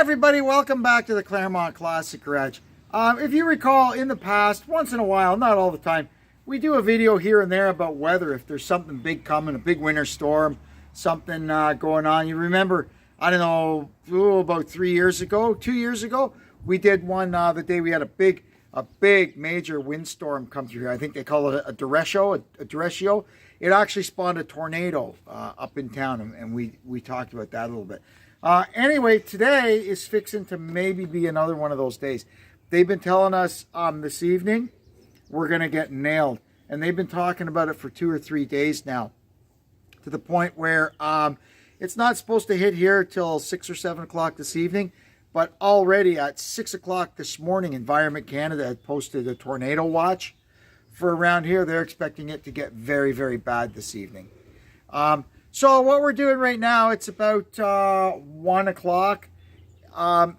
everybody, welcome back to the Claremont Classic Garage. If you recall, in the past, once in a while, not all the time, we do a video here and there about weather. If there's something big coming, a big winter storm, something going on. You remember, I don't know, about 2 years ago, we did one the day we had a big major windstorm come through here. I think they call it a derecho. It actually spawned a tornado up in town, and we talked about that a little bit. Anyway, today is fixing to maybe be another one of those days. They've been telling us this evening we're going to get nailed. And they've been talking about it for 2 or 3 days now, to the point where it's not supposed to hit here till 6 or 7 o'clock this evening. But already at 6 o'clock this morning, Environment Canada had posted a tornado watch for around here. They're expecting it to get very, very bad this evening. So what we're doing right now, it's about 1 o'clock,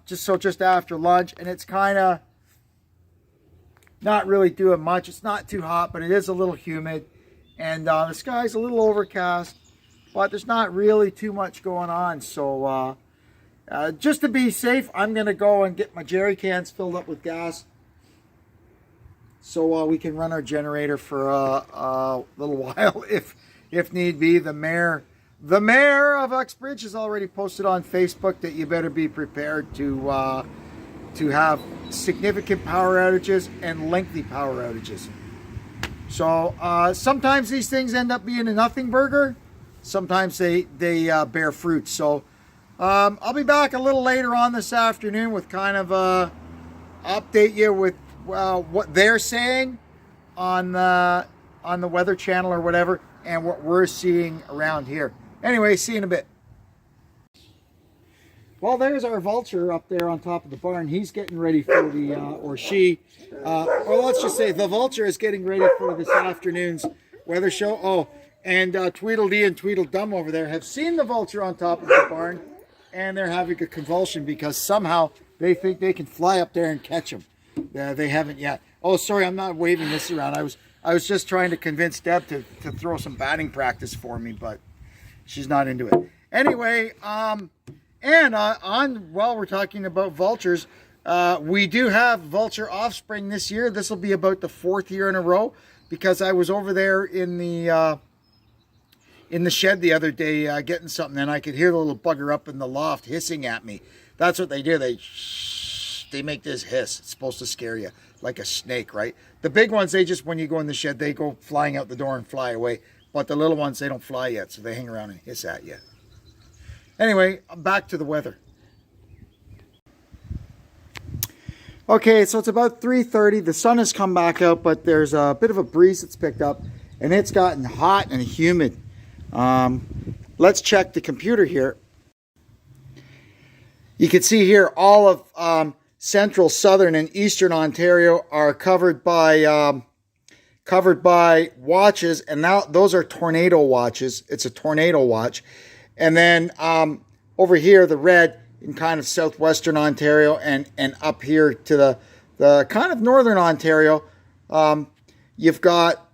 just after lunch, and it's kind of not really doing much. It's not too hot, but it is a little humid, and the sky's a little overcast, but there's not really too much going on. So just to be safe, I'm going to go and get my jerry cans filled up with gas so we can run our generator for a little while if need be. The mayor of Uxbridge has already posted on Facebook that you better be prepared to have significant power outages and lengthy power outages. So sometimes these things end up being a nothing burger. Sometimes they bear fruit. So I'll be back a little later on this afternoon with kind of update you with what they're saying on the Weather Channel or whatever, and what we're seeing around here. Anyway, see you in a bit. Well, there's our vulture up there on top of the barn. He's getting ready for the, or let's just say the vulture is getting ready for this afternoon's weather show. Oh, and Tweedledee and Tweedledum over there have seen the vulture on top of the barn, and they're having a convulsion because somehow they think they can fly up there and catch him. They haven't yet. Oh, sorry, I'm not waving this around. I was just trying to convince Deb to throw some batting practice for me, but she's not into it. Anyway, while we're talking about vultures, we do have vulture offspring this year. This will be about the 4th year in a row, because I was over there in the shed the other day getting something, and I could hear the little bugger up in the loft hissing at me. That's what they do. They make this hiss. It's supposed to scare you, like a snake, right? The big ones, they just, when you go in the shed, they go flying out the door and fly away. But the little ones, they don't fly yet, so they hang around and hiss at you. Anyway, back to the weather. Okay, so it's about 3:30. The sun has come back out, but there's a bit of a breeze that's picked up, and it's gotten hot and humid. Let's check the computer here. You can see here all of central, southern, and eastern Ontario are covered by watches, and now those are tornado watches. It's a tornado watch. And then over here, the red in kind of southwestern Ontario and up here to the kind of northern Ontario, you've got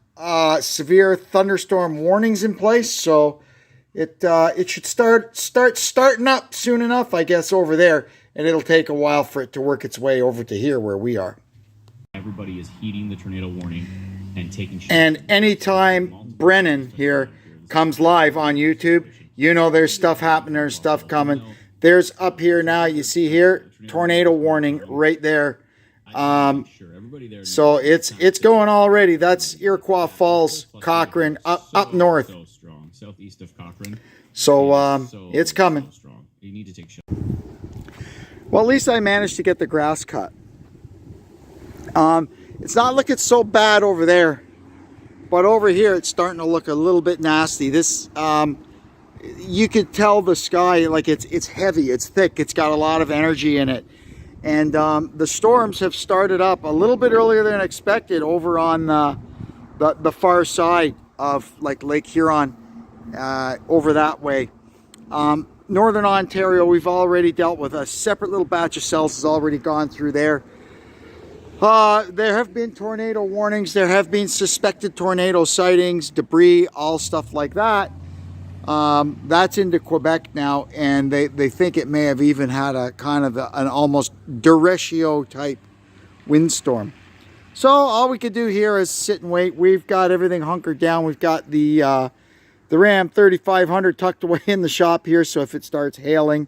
severe thunderstorm warnings in place. So it should starting up soon enough, I guess, over there. And it'll take a while for it to work its way over to here where we are. Everybody is heeding the tornado warning and taking shots. And anytime Brennan here comes live on YouTube, you know there's stuff happening, there's stuff coming. There's up here now, you see here, tornado warning right there. So it's going already. That's Iroquois Falls, Cochrane, up north. Southeast of Cochrane. So it's coming. You need to take shots. Well, at least I managed to get the grass cut. It's not looking so bad over there, but over here it's starting to look a little bit nasty. This, you could tell the sky, like it's heavy, it's thick, it's got a lot of energy in it. And the storms have started up a little bit earlier than expected over on the far side of like Lake Huron, over that way. Northern Ontario, we've already dealt with. A separate little batch of cells has already gone through there. There have been tornado warnings. There have been suspected tornado sightings, debris, all stuff like that. That's into Quebec now, and they think it may have even had a kind of an almost derecho type windstorm. So all we could do here is sit and wait. We've got everything hunkered down. We've got the Ram 3500 tucked away in the shop here, so if it starts hailing,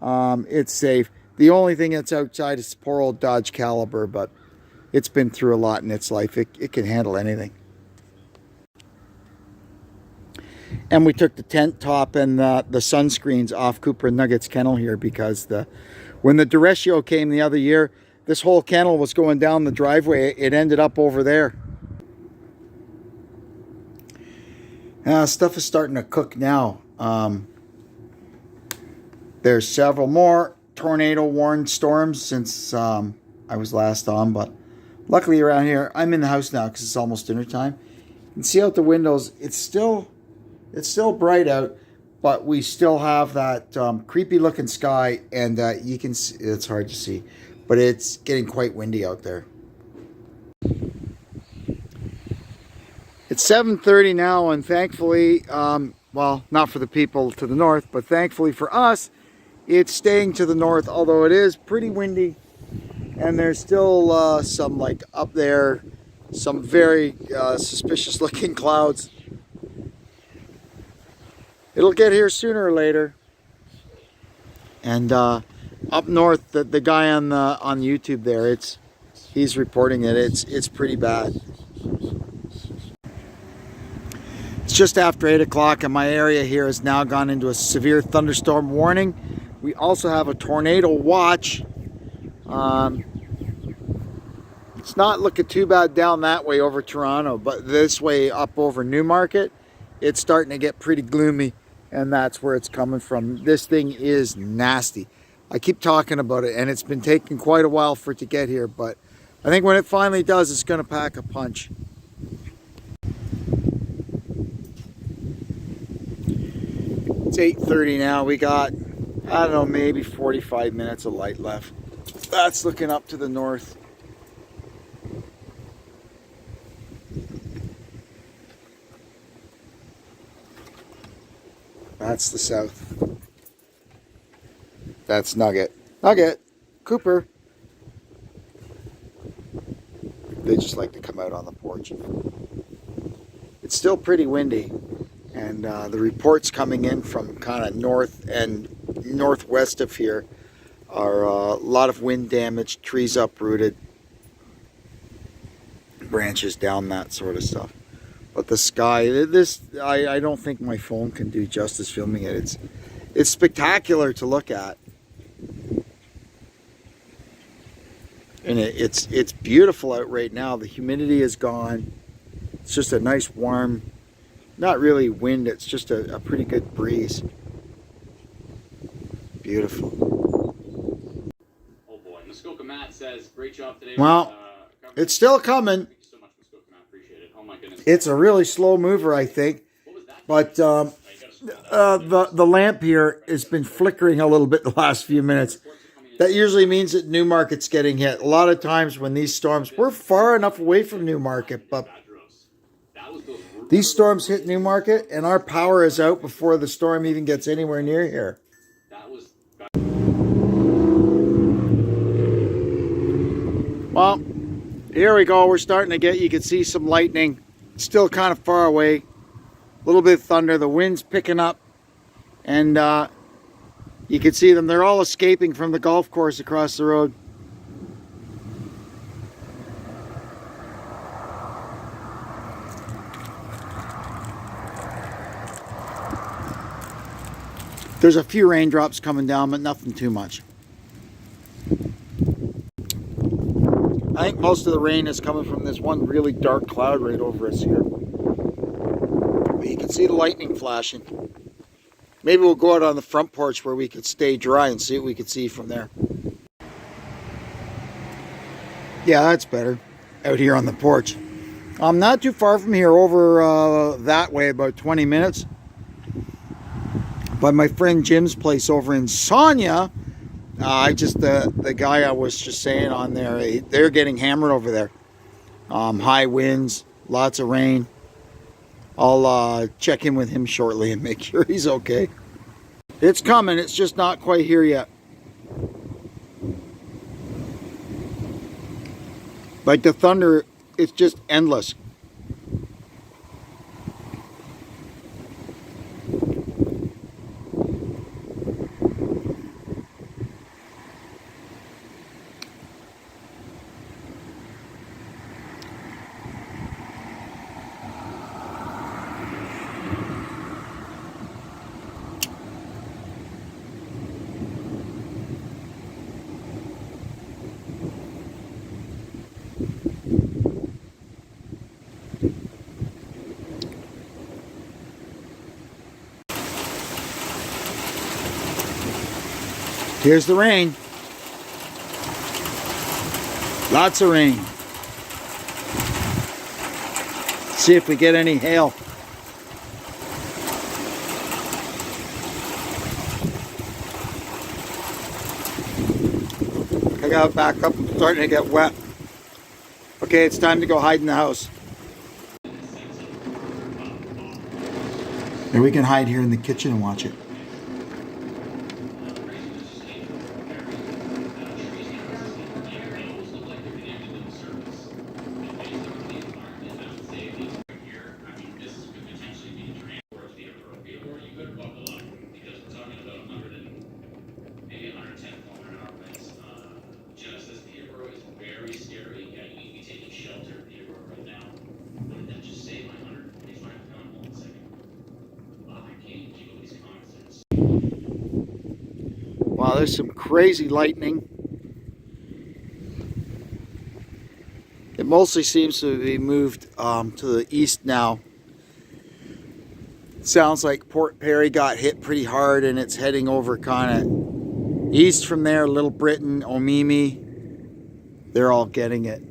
it's safe. The only thing that's outside is poor old Dodge Caliber, but it's been through a lot in its life. It can handle anything. And we took the tent top and the sunscreens off Cooper and Nugget's kennel here because when the derecho came the other year, this whole kennel was going down the driveway. It ended up over there. Stuff is starting to cook now. There's several more tornado warned storms since I was last on, but luckily around here, I'm in the house now because it's almost dinner time. You can see out the windows, it's still bright out, but we still have that creepy looking sky, and you can see, it's hard to see, but it's getting quite windy out there. It's 7:30 now, and thankfully, well, not for the people to the north, but thankfully for us, it's staying to the north, although it is pretty windy, and there's still some, like up there, some very suspicious looking clouds. It'll get here sooner or later. And up north, the guy on YouTube there, he's reporting it. It's pretty bad. It's just after 8 o'clock, and my area here has now gone into a severe thunderstorm warning. We also have a tornado watch. It's not looking too bad down that way over Toronto, but this way up over Newmarket, it's starting to get pretty gloomy, and that's where it's coming from. This thing is nasty. I keep talking about it, and it's been taking quite a while for it to get here, but I think when it finally does, it's going to pack a punch. It's 8:30 now. We got, I don't know, maybe 45 minutes of light left. That's looking up to the north. That's the south. That's Nugget. Nugget! Cooper! They just like to come out on the porch. It's still pretty windy, and the reports coming in from kind of north and northwest of here are a lot of wind damage, trees uprooted, branches down, that sort of stuff. But the sky, I don't think my phone can do justice filming it. It's spectacular to look at. And it's beautiful out right now. The humidity is gone. It's just a nice warm, not really wind, it's just a pretty good breeze. Beautiful. Oh boy, Muskoka Matt says, great job today. Well, it's still coming. Thank you so much, Muskoka Matt. Appreciate it. Oh my goodness. It's a really slow mover, I think. But the lamp here has been flickering a little bit the last few minutes. That usually means that Newmarket's getting hit. A lot of times when these storms, we're far enough away from Newmarket, but these storms hit Newmarket and our power is out before the storm even gets anywhere near here. Well, here we go. We're starting to get, you can see some lightning. It's still kind of far away. A little bit of thunder. The wind's picking up. And you can see them. They're all escaping from the golf course across the road. There's a few raindrops coming down, but nothing too much. I think most of the rain is coming from this one really dark cloud right over us here. But you can see the lightning flashing. Maybe we'll go out on the front porch where we could stay dry and see what we could see from there. Yeah, that's better. Out here on the porch. I'm not too far from here, over that way, about 20 minutes. By my friend Jim's place over in Sonia. The guy I was just saying on there, they're getting hammered over there. High winds, lots of rain. I'll check in with him shortly and make sure he's okay. It's coming, it's just not quite here yet. Like the thunder, it's just endless. Here's the rain. Lots of rain. See if we get any hail. I got back up, I'm starting to get wet. Okay, it's time to go hide in the house. And we can hide here in the kitchen and watch it. Wow, there's some crazy lightning. It mostly seems to be moved to the east now. Sounds like Port Perry got hit pretty hard and it's heading over kind of east from there. Little Britain, Omimi, they're all getting it.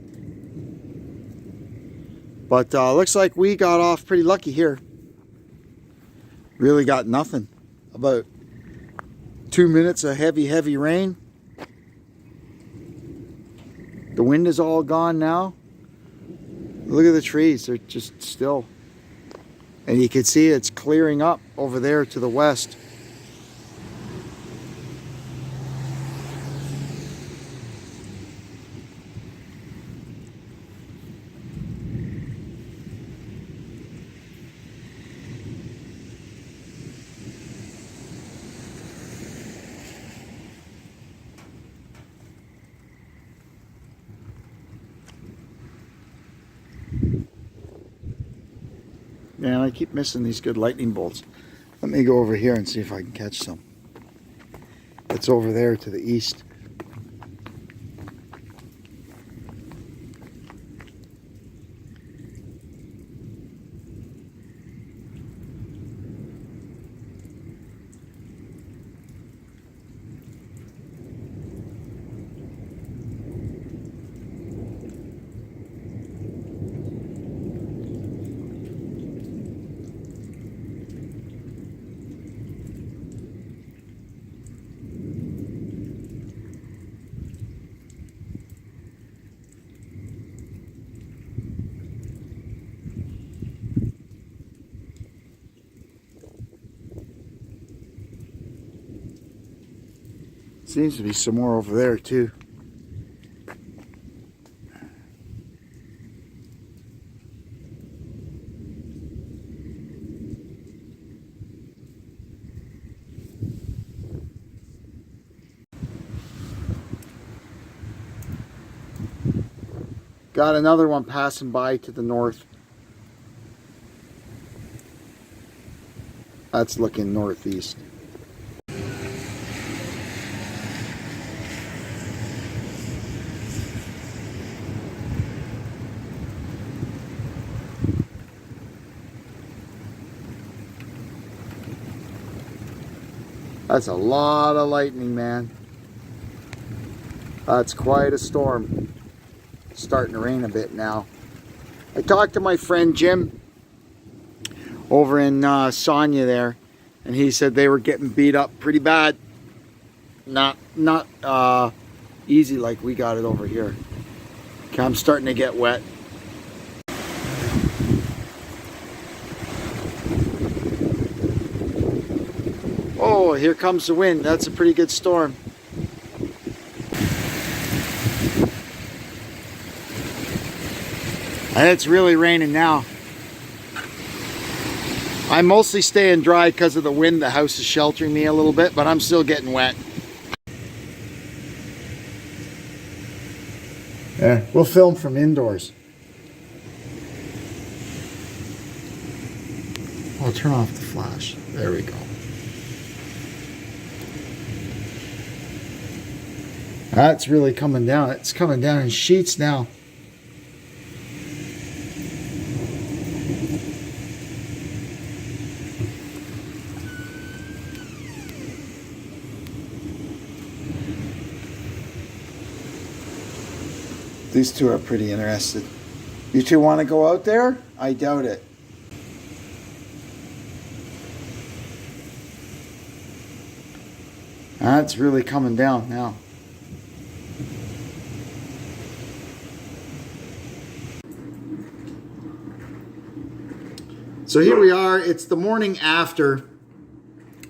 But looks like we got off pretty lucky here. Really got nothing. About 2 minutes of heavy rain. The wind is all gone now. Look at the trees, they're just still. And you can see it's clearing up over there to the west. Man, I keep missing these good lightning bolts. Let me go over here and see if I can catch some. It's over there to the east. Seems to be some more over there too. Got another one passing by to the north. That's looking northeast. That's a lot of lightning, man. That's quite a storm. It's starting to rain a bit now. I talked to my friend Jim over in Sonia there, and he said they were getting beat up pretty bad. Not easy like we got it over here. Okay, I'm starting to get wet. here comes the wind. That's a pretty good storm. And it's really raining now. I'm mostly staying dry because of the wind. The house is sheltering me a little bit, but I'm still getting wet. Yeah, we'll film from indoors. I'll turn off the flash. There we go. That's really coming down. It's coming down in sheets now. These two are pretty interested. You two want to go out there? I doubt it. That's really coming down now. So here we are. It's the morning after.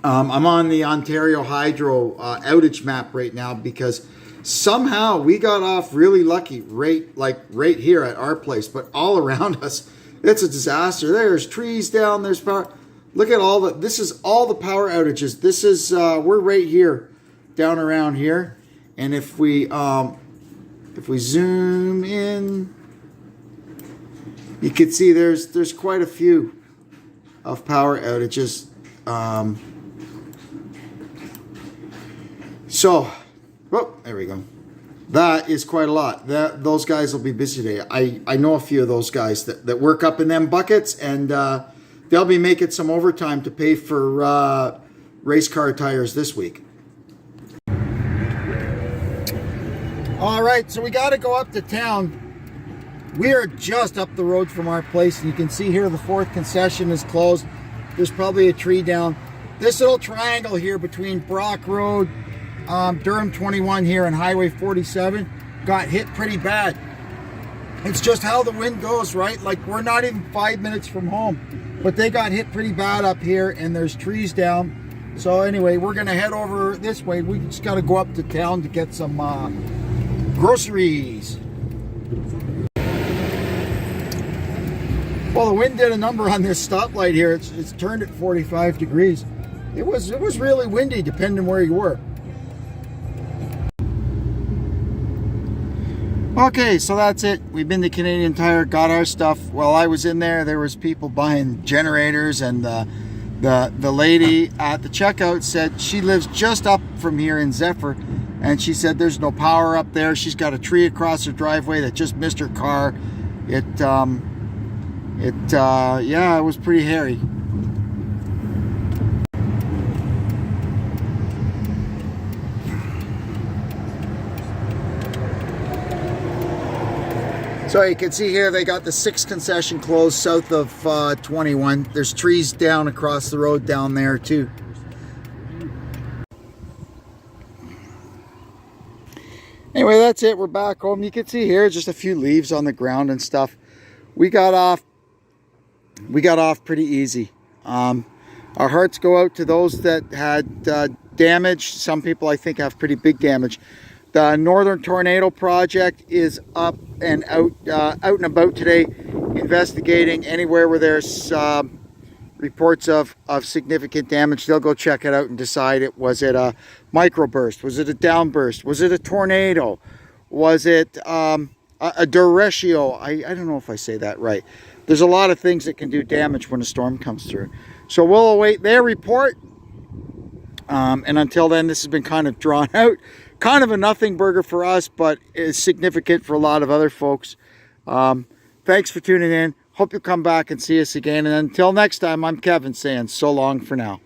I'm on the Ontario Hydro outage map right now because somehow we got off really lucky right here at our place, but all around us, it's a disaster. There's trees down, there's power. Look at all this is all the power outages. This is, we're right here, down around here. And if we zoom in, you can see there's quite a few of power outages. Oh, there we go. That is quite a lot. Those guys will be busy today. I know a few of those guys that work up in them buckets, and they'll be making some overtime to pay for race car tires this week. All right, so we got to go up to town. We are just up the road from our place, and you can see here the 4th concession is closed. There's probably a tree down. This little triangle here between Brock Road, Durham 21 here and Highway 47 got hit pretty bad. It's just how the wind goes, right? Like, we're not even 5 minutes from home, but they got hit pretty bad up here, and there's trees down. So anyway, we're gonna head over this way. We just got to go up to town to get some groceries. Well, the wind did a number on this stoplight here. It's turned at 45 degrees. It was really windy depending where you were. Okay, so that's it. We've been to Canadian Tire, got our stuff. While I was in there was people buying generators, and the lady at the checkout said she lives just up from here in Zephyr, and she said there's no power up there. She's got a tree across her driveway that just missed her car. Yeah, it was pretty hairy. So you can see here they got the 6th concession closed south of 21. There's trees down across the road down there too. Anyway, that's it. We're back home. You can see here just a few leaves on the ground and stuff. We got off pretty easy. Our hearts go out to those that had damage. Some people, I think, have pretty big damage. The Northern Tornado Project is up and out and about today, investigating anywhere where there's reports of significant damage. They'll go check it out and decide was it a microburst? Was it a downburst? Was it a tornado? Was it a derecho? I don't know if I say that right. There's a lot of things that can do damage when a storm comes through. So we'll await their report. And until then, this has been kind of drawn out. Kind of a nothing burger for us, but is significant for a lot of other folks. Thanks for tuning in. Hope you'll come back and see us again. And until next time, I'm Kevin saying so long for now.